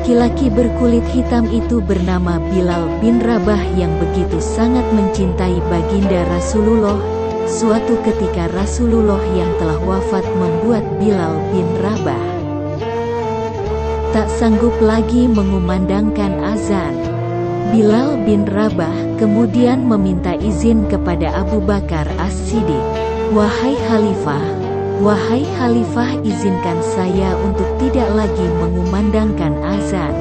Laki-laki berkulit hitam itu bernama Bilal bin Rabah yang begitu sangat mencintai baginda Rasulullah. Suatu ketika Rasulullah yang telah wafat membuat Bilal bin Rabah tak sanggup lagi mengumandangkan azan. Bilal bin Rabah kemudian meminta izin kepada Abu Bakar As-Siddiq. Wahai Khalifah, izinkan saya untuk tidak lagi mengumandangkan azan.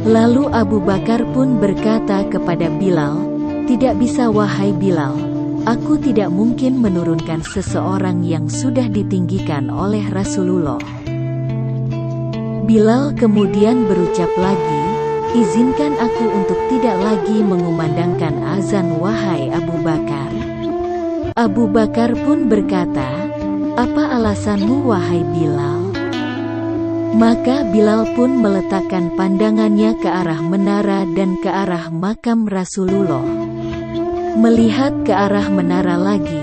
Lalu Abu Bakar pun berkata kepada Bilal, tidak bisa wahai Bilal, aku tidak mungkin menurunkan seseorang yang sudah ditinggikan oleh Rasulullah. Bilal kemudian berucap lagi, izinkan aku untuk tidak lagi mengumandangkan azan wahai Abu Bakar. Abu Bakar pun berkata, apa alasanmu wahai Bilal? Maka Bilal pun meletakkan pandangannya ke arah menara dan ke arah makam Rasulullah. Melihat ke arah menara lagi,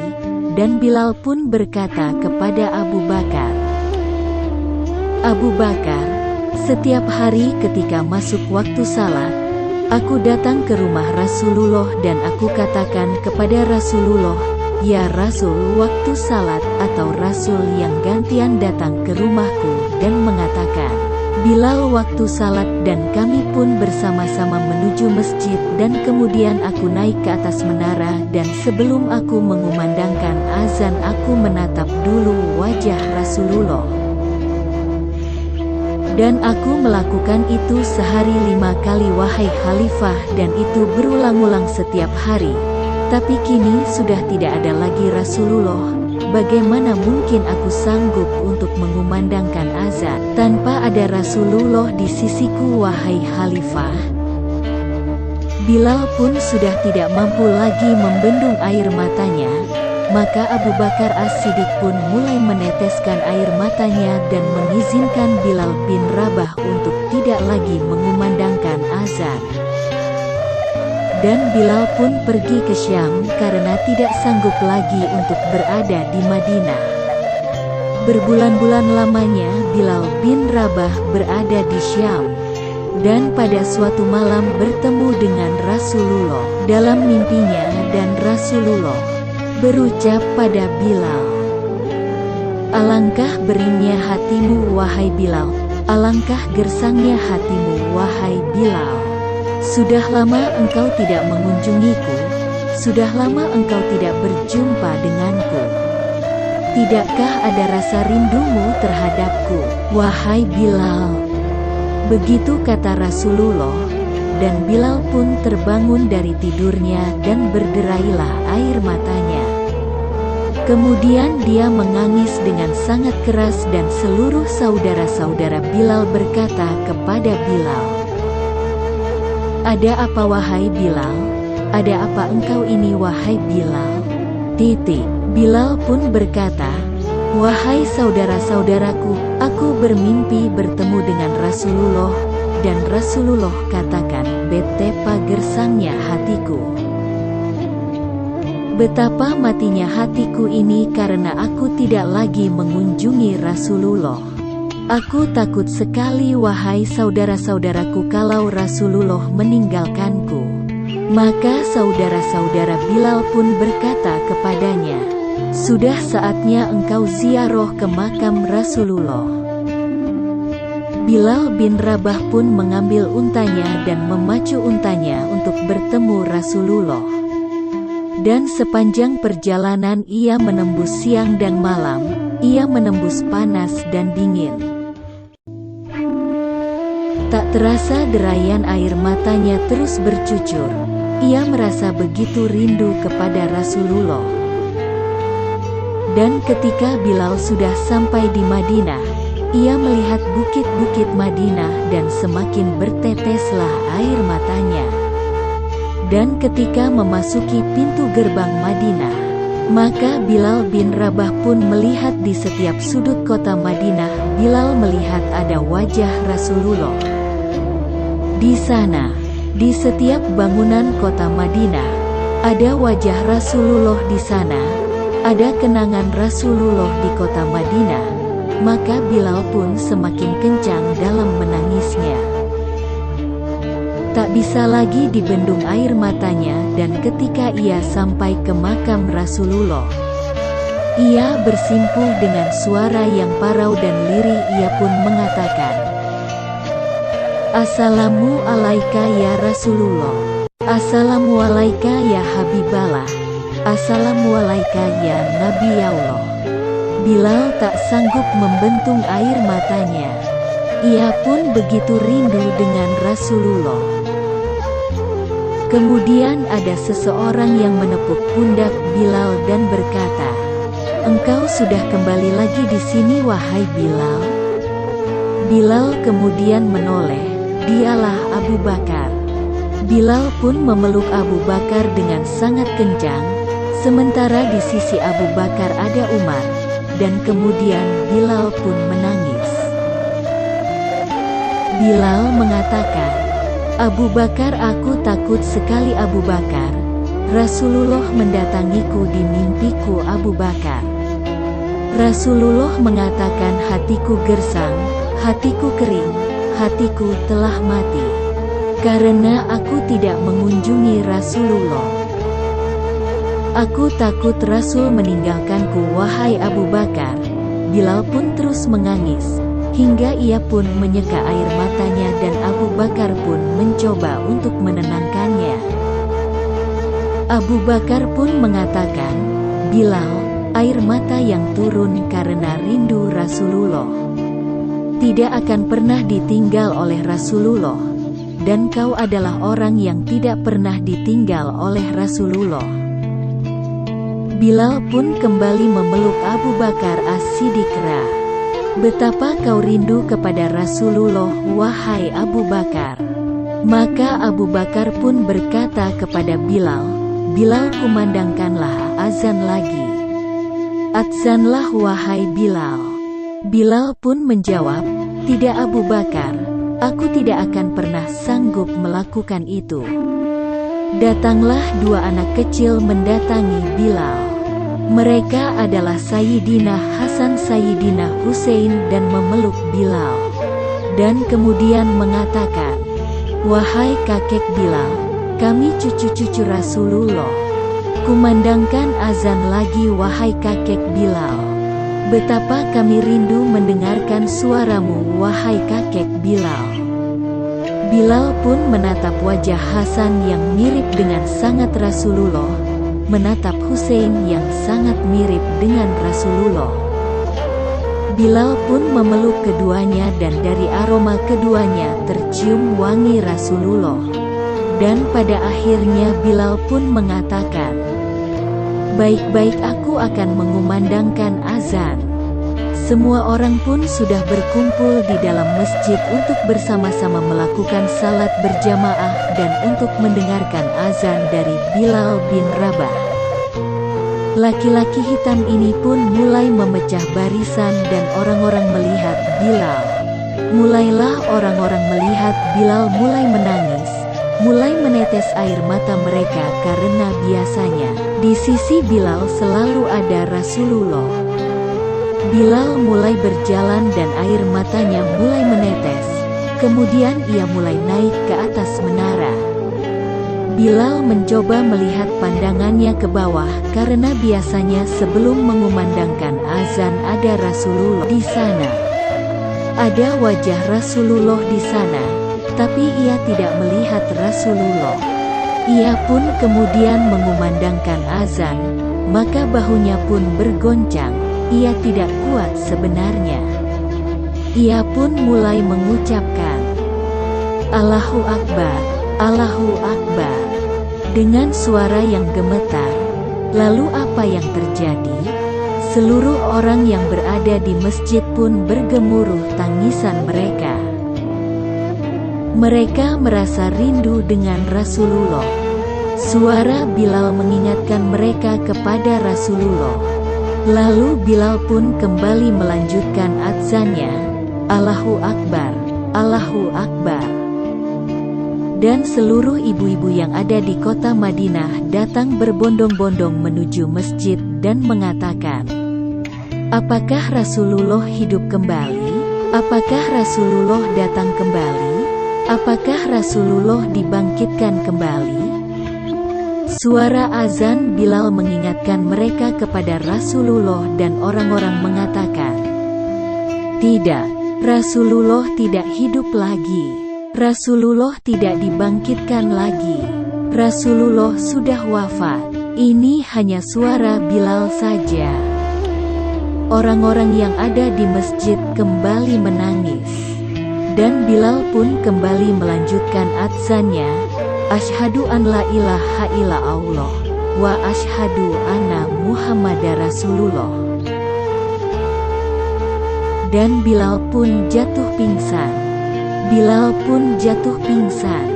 dan Bilal pun berkata kepada Abu Bakar, Abu Bakar, setiap hari ketika masuk waktu salat, aku datang ke rumah Rasulullah dan aku katakan kepada Rasulullah, ya Rasul, waktu salat, atau Rasul yang gantian datang ke rumahku dan mengatakan, Bilal waktu salat, dan kami pun bersama-sama menuju masjid dan kemudian aku naik ke atas menara dan sebelum aku mengumandangkan azan aku menatap dulu wajah Rasulullah. Dan aku melakukan itu sehari 5 kali wahai Khalifah dan itu berulang-ulang setiap hari. Tapi kini sudah tidak ada lagi Rasulullah. Bagaimana mungkin aku sanggup untuk mengumandangkan azan tanpa ada Rasulullah di sisiku wahai Khalifah? Bilal pun sudah tidak mampu lagi membendung air matanya. Maka Abu Bakar As-Siddiq pun mulai meneteskan air matanya dan mengizinkan Bilal bin Rabah untuk tidak lagi mengumandangkan azan. Dan Bilal pun pergi ke Syam karena tidak sanggup lagi untuk berada di Madinah. Berbulan-bulan lamanya Bilal bin Rabah berada di Syam. Dan pada suatu malam bertemu dengan Rasulullah dalam mimpinya dan Rasulullah berucap pada Bilal, alangkah beringnya hatimu wahai Bilal, alangkah gersangnya hatimu wahai Bilal. Sudah lama engkau tidak mengunjungiku, sudah lama engkau tidak berjumpa denganku. Tidakkah ada rasa rindumu terhadapku, wahai Bilal? Begitu kata Rasulullah, dan Bilal pun terbangun dari tidurnya dan berderailah air matanya. Kemudian dia menangis dengan sangat keras dan seluruh saudara-saudara Bilal berkata kepada Bilal, ada apa wahai Bilal? Ada apa engkau ini wahai Bilal? Bilal pun berkata, wahai saudara-saudaraku, aku bermimpi bertemu dengan Rasulullah, dan Rasulullah katakan, betapa gersangnya hatiku. Betapa matinya hatiku ini karena aku tidak lagi mengunjungi Rasulullah. Aku takut sekali wahai saudara-saudaraku kalau Rasulullah meninggalkanku. Maka saudara-saudara Bilal pun berkata kepadanya, sudah saatnya engkau ziarah ke makam Rasulullah. Bilal bin Rabah pun mengambil untanya dan memacu untanya untuk bertemu Rasulullah. Dan sepanjang perjalanan ia menembus siang dan malam, ia menembus panas dan dingin. Tak terasa derayan air matanya terus bercucur. Ia merasa begitu rindu kepada Rasulullah. Dan ketika Bilal sudah sampai di Madinah, ia melihat bukit-bukit Madinah dan semakin berteteslah air matanya. Dan ketika memasuki pintu gerbang Madinah, maka Bilal bin Rabah pun melihat di setiap sudut kota Madinah. Bilal melihat ada wajah Rasulullah. Di sana, di setiap bangunan kota Madinah, ada wajah Rasulullah di sana. Ada kenangan Rasulullah di kota Madinah. maka Bilal pun semakin kencang dalam menangisnya. Tak bisa lagi dibendung air matanya, dan ketika ia sampai ke makam Rasulullah, ia bersimpuh dengan suara yang parau dan lirih. Ia pun mengatakan, "Assalamu alaika ya Rasulullah. Assalamu alaika ya Habiballah. Assalamu alaika ya Nabi Allah." Bilal tak sanggup membentung air matanya. Ia pun begitu rindu dengan Rasulullah. Kemudian ada seseorang yang menepuk pundak Bilal dan berkata, "Engkau sudah kembali lagi di sini wahai Bilal?" Bilal kemudian menoleh, "Dialah Abu Bakar." Bilal pun memeluk Abu Bakar dengan sangat kencang, sementara di sisi Abu Bakar ada Umar, dan kemudian Bilal pun menangis. Bilal mengatakan, "Abu Bakar, aku takut sekali Abu Bakar. Rasulullah mendatangiku di mimpiku Abu Bakar." Rasulullah mengatakan, "Hatiku gersang, hatiku kering, hatiku telah mati, karena aku tidak mengunjungi Rasulullah. Aku takut Rasul meninggalkanku wahai Abu Bakar." Bilal pun terus menangis, hingga ia pun menyeka air matanya dan Abu Bakar pun mencoba untuk menenangkannya. Abu Bakar pun mengatakan, "Bilal, air mata yang turun karena rindu Rasulullah tidak akan pernah ditinggal oleh Rasulullah, dan kau adalah orang yang tidak pernah ditinggal oleh Rasulullah." Bilal pun kembali memeluk Abu Bakar As-Siddiq. "Betapa kau rindu kepada Rasulullah wahai Abu Bakar." Maka Abu Bakar pun berkata kepada Bilal, "Bilal, kumandangkanlah azan lagi. Adzanlah wahai Bilal." Bilal pun menjawab, "Tidak Abu Bakar, aku tidak akan pernah sanggup melakukan itu." Datanglah dua anak kecil mendatangi Bilal. Mereka adalah Sayyidina Hasan Sayyidina Husain dan memeluk Bilal, dan kemudian mengatakan, "Wahai kakek Bilal, kami cucu-cucu Rasulullah. Kumandangkan azan lagi wahai kakek Bilal. Betapa kami rindu mendengarkan suaramu wahai kakek Bilal." Bilal pun menatap wajah Hasan yang mirip dengan sangat Rasulullah, menatap Husain yang sangat mirip dengan Rasulullah. Bilal pun memeluk keduanya dan dari aroma keduanya tercium wangi Rasulullah. Dan pada akhirnya Bilal pun mengatakan, "Baik-baik, aku akan mengumandangkan azan." Semua orang pun sudah berkumpul di dalam masjid untuk bersama-sama melakukan salat berjamaah dan untuk mendengarkan azan dari Bilal bin Rabah. Laki-laki hitam ini pun mulai memecah barisan dan orang-orang melihat Bilal. Mulailah orang-orang melihat Bilal mulai menangis, mulai menetes air mata mereka karena biasanya di sisi Bilal selalu ada Rasulullah. Bilal mulai berjalan dan air matanya mulai menetes. Kemudian ia mulai naik ke atas menara. Bilal mencoba melihat pandangannya ke bawah karena biasanya sebelum mengumandangkan azan ada Rasulullah di sana. Ada wajah Rasulullah di sana, tapi ia tidak melihat Rasulullah. Ia pun kemudian mengumandangkan azan, maka bahunya pun bergoncang. Ia tidak kuat sebenarnya. Ia pun mulai mengucapkan, "Allahu Akbar, Allahu Akbar," dengan suara yang gemetar. Lalu apa yang terjadi? Seluruh orang yang berada di masjid pun bergemuruh tangisan mereka. Mereka merasa rindu dengan Rasulullah. Suara Bilal mengingatkan mereka kepada Rasulullah. Lalu Bilal pun kembali melanjutkan adzannya, "Allahu Akbar, Allahu Akbar." Dan seluruh ibu-ibu yang ada di kota Madinah datang berbondong-bondong menuju masjid dan mengatakan, Apakah Rasulullah hidup kembali? Apakah Rasulullah datang kembali? Apakah Rasulullah dibangkitkan kembali? Suara azan Bilal mengingatkan mereka kepada Rasulullah dan orang-orang mengatakan, "Tidak, Rasulullah tidak hidup lagi. Rasulullah tidak dibangkitkan lagi. Rasulullah sudah wafat." Ini hanya suara Bilal saja. Orang-orang yang ada di masjid kembali menangis. Dan Bilal pun kembali melanjutkan adzannya, "Asyhadu an la ilaha illallah wa asyhadu anna Muhammadar Rasulullah." Dan Bilal pun jatuh pingsan. Bilal pun jatuh pingsan.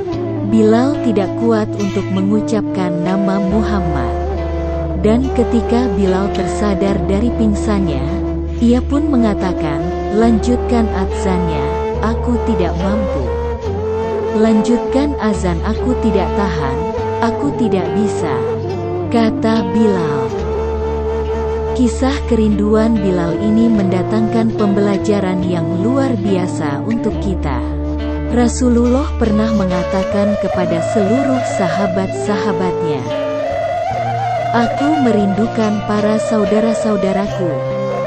Bilal tidak kuat untuk mengucapkan nama Muhammad. Dan ketika Bilal tersadar dari pingsannya, ia pun mengatakan, "Lanjutkan adzannya, aku tidak mampu. Lanjutkan azan, aku tidak tahan, aku tidak bisa," kata Bilal. Kisah kerinduan Bilal ini mendatangkan pembelajaran yang luar biasa untuk kita. Rasulullah pernah mengatakan kepada seluruh sahabat-sahabatnya, "Aku merindukan para saudara-saudaraku."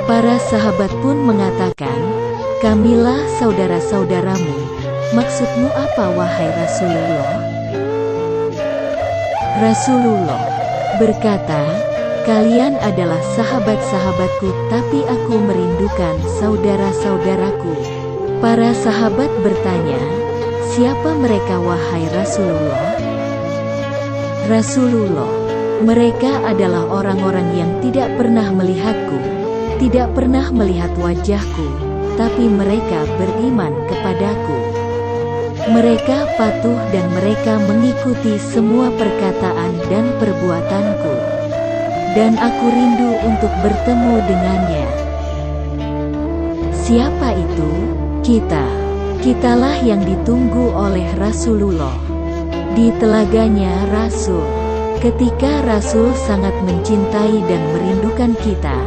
Para sahabat pun mengatakan, "Kamilah saudara-saudaramu." "Maksudmu apa wahai Rasulullah?" Rasulullah berkata, "Kalian adalah sahabat-sahabatku, tapi aku merindukan saudara-saudaraku." Para sahabat bertanya, "Siapa mereka wahai Rasulullah?" Rasulullah, "Mereka adalah orang-orang yang tidak pernah melihatku, tidak pernah melihat wajahku, tapi mereka beriman kepadaku. Mereka patuh dan mereka mengikuti semua perkataan dan perbuatanku. Dan aku rindu untuk bertemu dengannya." Siapa itu? Kitalah yang ditunggu oleh Rasulullah. Di telaganya Rasul. Ketika Rasul sangat mencintai dan merindukan kita,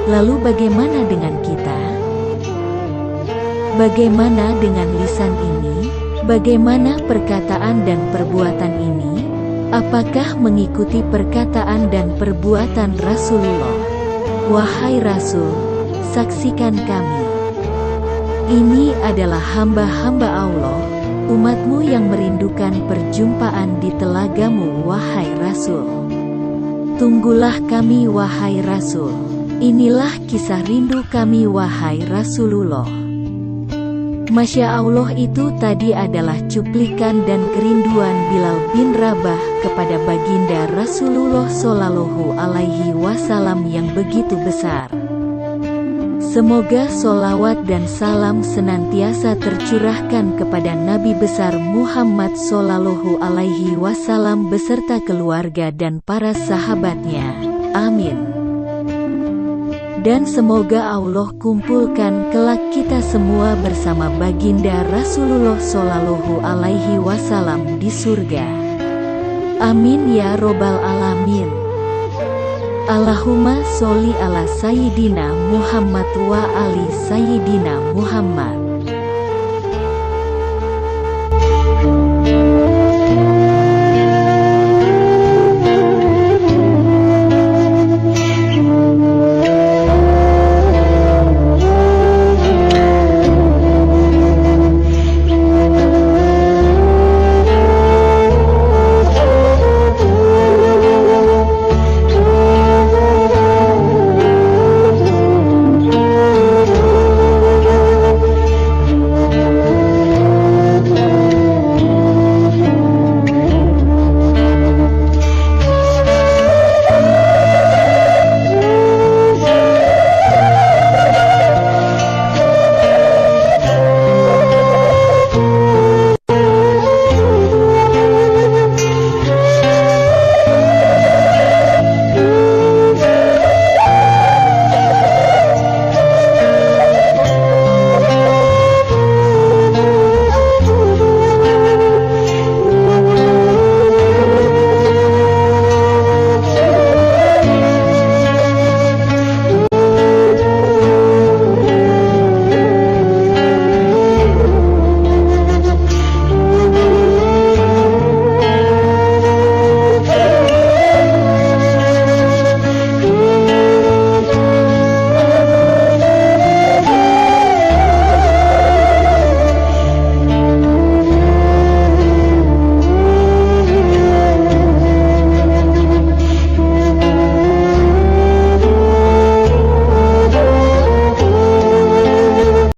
lalu bagaimana dengan kita? Bagaimana dengan lisan ini? Bagaimana perkataan dan perbuatan ini? Apakah mengikuti perkataan dan perbuatan Rasulullah? Wahai Rasul, saksikan kami. Ini adalah hamba-hamba Allah, umatmu yang merindukan perjumpaan di telagamu wahai Rasul. Tunggulah kami wahai Rasul. Inilah kisah rindu kami wahai Rasulullah. Masya Allah, itu tadi adalah cuplikan dan kerinduan Bilal bin Rabah kepada baginda Rasulullah Shallallahu Alaihi Wasallam yang begitu besar. Semoga solawat dan salam senantiasa tercurahkan kepada Nabi besar Muhammad Shallallahu Alaihi Wasallam beserta keluarga dan para sahabatnya. Amin. Dan semoga Allah kumpulkan kelak kita semua bersama baginda Rasulullah Shallallahu Alaihi Wasallam di surga. Amin ya robbal alamin. Allahumma sholli ala Sayyidina Muhammad wa ali Sayyidina Muhammad.